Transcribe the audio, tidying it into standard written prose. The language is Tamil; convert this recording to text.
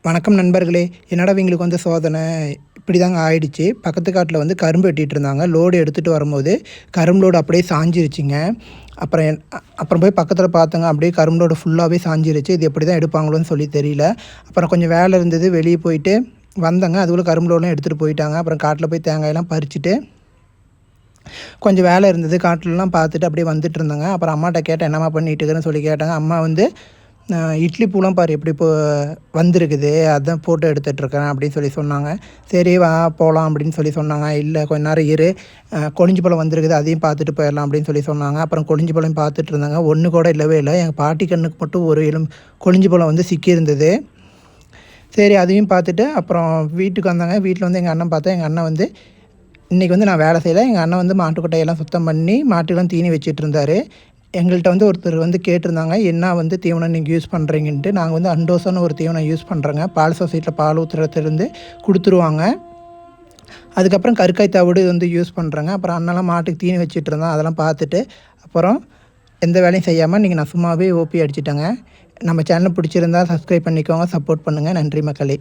வணக்கம் நண்பர்களே. என்னடா இவங்களுக்கு வந்து சோதனை இப்படி தாங்க ஆயிடுச்சு. பக்கத்து காட்டில் வந்து கரும்பு வெட்டிட்டு இருந்தாங்க. லோடு எடுத்துகிட்டு வரும்போது கரும்பு லோடு அப்படியே சாஞ்சிருச்சுங்க. அப்புறம் போய் பக்கத்தில் பார்த்தங்க, அப்படியே கரும்பு லோடு ஃபுல்லாகவே சாஞ்சிருச்சு. இது எப்படி தான் எடுப்பாங்களோன்னு சொல்லி தெரியல. அப்புறம் கொஞ்சம் வேலை இருந்தது, வெளியே போயிட்டு வந்தங்க. அதுக்குள்ளே கரும்பு லோடெலாம் எடுத்துகிட்டு போயிட்டாங்க. அப்புறம் காட்டில் போய் தேங்காயெல்லாம் பறிச்சுட்டு கொஞ்சம் வேலை இருந்தது, காட்டிலலாம் பார்த்துட்டு அப்படியே வந்துட்டு இருந்தேங்க. அப்புறம் அம்மாட்ட கேட்டேன், என்னம்மா பண்ணிட்டு இருக்கிறேன்னு சொல்லி கேட்டாங்க. அம்மா வந்து இட்லி பூலாம் பாரு எப்படி இப்போ வந்திருக்குது, அதான் ஃபோட்டோ எடுத்துகிட்ருக்கேன் அப்படின்னு சொல்லி சொன்னாங்க. சரி வா போகலாம் அப்படின்னு சொல்லி சொன்னாங்க. இல்லை கொஞ்ச நேரம் இரு, கொழிஞ்சி பழம் வந்திருக்குது, அதையும் பார்த்துட்டு போயிடலாம் அப்படின்னு சொல்லி சொன்னாங்க. அப்புறம் கொழிஞ்சி பழம் பார்த்துட்டு இருந்தாங்க. ஒன்று கூட இல்லவே இல்லை. எங்கள் பாட்டி கண்ணுக்கு மட்டும் ஒரு கொழிஞ்சி பழம் வந்து சிக்கியிருந்தது. சரி அதையும் பார்த்துட்டு அப்புறம் வீட்டுக்கு வந்தாங்க. வீட்டில் வந்து எங்கள் அண்ணன் பார்த்தேன். எங்கள் அண்ணன் வந்து இன்றைக்கி வந்து நான் வேலை செய்யலை. எங்கள் அண்ணன் வந்து மாட்டுக்கொட்டையெல்லாம் சுத்தம் பண்ணி மாட்டுக்கெல்லாம் தீனி வச்சுட்டு இருந்தார். எங்கள்கிட்ட வந்து ஒருத்தர் வந்து கேட்டிருந்தாங்க, என்ன வந்து தீவனம் நீங்கள் யூஸ் பண்ணுறீங்கன்ட்டு. நாங்கள் வந்து அண்டோசான்னு ஒரு தீவனம் யூஸ் பண்ணுறோங்க. பால் சொசைட்டியில் பால் ஊற்றுறதுலேருந்து கொடுத்துருவாங்க. அதுக்கப்புறம் கருக்காய் தவிடு வந்து யூஸ் பண்ணுறேங்க. அப்புறம் அண்ணெல்லாம் மாட்டுக்கு தீனி வச்சுட்டு இருந்தோம். அதெல்லாம் பார்த்துட்டு அப்புறம் எந்த வேலையும் செய்யாமல் இன்றைக்கி நான் சும்மாவே ஓபி அடிச்சிட்டேங்க. நம்ம சேனல் பிடிச்சிருந்தால் சப்ஸ்கிரைப் பண்ணிக்கோங்க, சப்போர்ட் பண்ணுங்கள். நன்றி மக்களே.